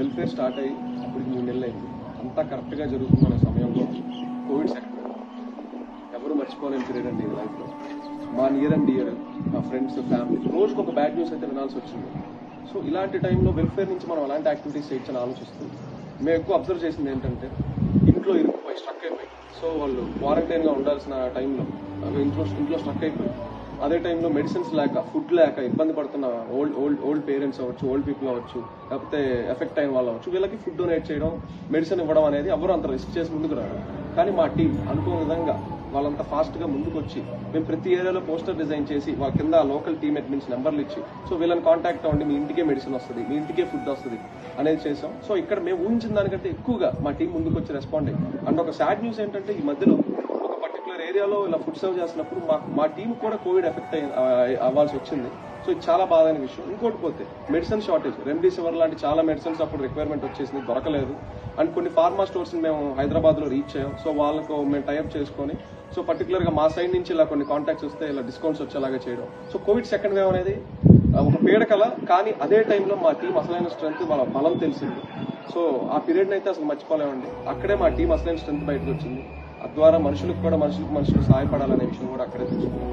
Welfare start అయ్యి అప్పటికి 3 నెలలు అయింది. అంతా కరెక్ట్గా జరుగుతున్న సమయంలో కోవిడ్ సెకండ్ ఎవరు మర్చిపోలేని పీరియడ్ అండి ఇది లైఫ్లో. మా నియర్ అండ్ డియర్, మా ఫ్రెండ్స్, ఫ్యామిలీ రోజుకు ఒక బ్యాడ్ న్యూస్ అయితే వినాల్సి వచ్చింది. సో ఇలాంటి టైంలో వెల్ఫేర్ నుంచి మనం అలాంటి యాక్టివిటీస్ చేయొచ్చని ఆలోచిస్తుంది. మేము ఎక్కువ అబ్జర్వ్ చేసింది ఏంటంటే ఇంట్లో ఇరుక్కుపోయి స్ట్రక్ అయిపోయి, సో వాళ్ళు క్వారంటైన్గా ఉండాల్సిన టైంలో ఇంట్లో స్ట్రక్ అయిపోయి, అదే టైంలో మెడిసిన్స్ లేక, ఫుడ్ లేక ఇబ్బంది పడుతున్న ఓల్డ్ పేరెంట్స్ అవ్వచ్చు, ఓల్డ్ పీపుల్ అవ్వచ్చు, లేకపోతే ఎఫెక్ట్ అయిన వాళ్ళు అవ్వచ్చు, వీళ్ళకి ఫుడ్ డొనేట్ చేయడం, మెడిసిన్ ఇవ్వడం అనేది ఎవరు అంత రిస్క్ చేసి ముందుకు రారు. కానీ మా టీం అనుకున్న విధంగా వాళ్ళంతా ఫాస్ట్గా ముందుకు వచ్చి మేము ప్రతి ఏరియాలో పోస్టర్ డిజైన్ చేసి వాళ్ళ కింద లోకల్ టీమ్ అడ్మిన్స్ నెంబర్లు ఇచ్చి, సో వీళ్ళని కాంటాక్ట్ అవ్వండి, మీ ఇంటికే మెడిసిన్ వస్తుంది, మీ ఇంటికే ఫుడ్ వస్తుంది అనేది చేసాం. సో ఇక్కడ మేము ఊహించిన దానికంటే ఎక్కువగా మా టీం ముందుకు వచ్చి రెస్పాండ్ అయ్యి. అండ్ ఒక సాడ్ న్యూస్ ఏంటంటే ఈ మధ్యలో ఒక పర్టికులర్ ఏరియాలో ఇలా ఫుడ్ సర్వ్ చేస్తున్నప్పుడు మా టీం కూడా కోవిడ్ ఎఫెక్ట్ అవ్వాల్సి వచ్చింది. సో ఇది చాలా బాధైన విషయం. ఇంకోటి పోతే మెడిసిన్ షార్టేజ్, రెమ్డెసివిర్ లాంటి చాలా మెడిసిన్స్ అప్పుడు రిక్వైర్మెంట్ వచ్చేసింది, దొరకలేదు. అండ్ కొన్ని ఫార్మా స్టోర్స్ మేము హైదరాబాద్లో రీచ్ అయ్యాం. సో వాళ్ళకు మేము టైఅప్ చేసుకొని, సో పర్టికులర్గా మా సైడ్ నుంచి ఇలా కొన్ని కాంటాక్ట్స్ వస్తే ఇలా డిస్కౌంట్స్ వచ్చేలాగా చేయడం. సో కోవిడ్ సెకండ్ వేవ్ అనేది ఒక పీడకల, కానీ అదే టైంలో మా టీం అసలైన స్ట్రెంత్, వాళ్ళ బలం తెలిసింది. సో ఆ పీరియడ్ని అయితే అసలు మర్చిపోలేమండి. అక్కడే మా టీం అసలైన స్ట్రెంత్ బయటకు వచ్చింది. తద్వారా మనుషులకు సహాయపడాలనే విషయం కూడా అక్కడే తెలుసుకున్నాం.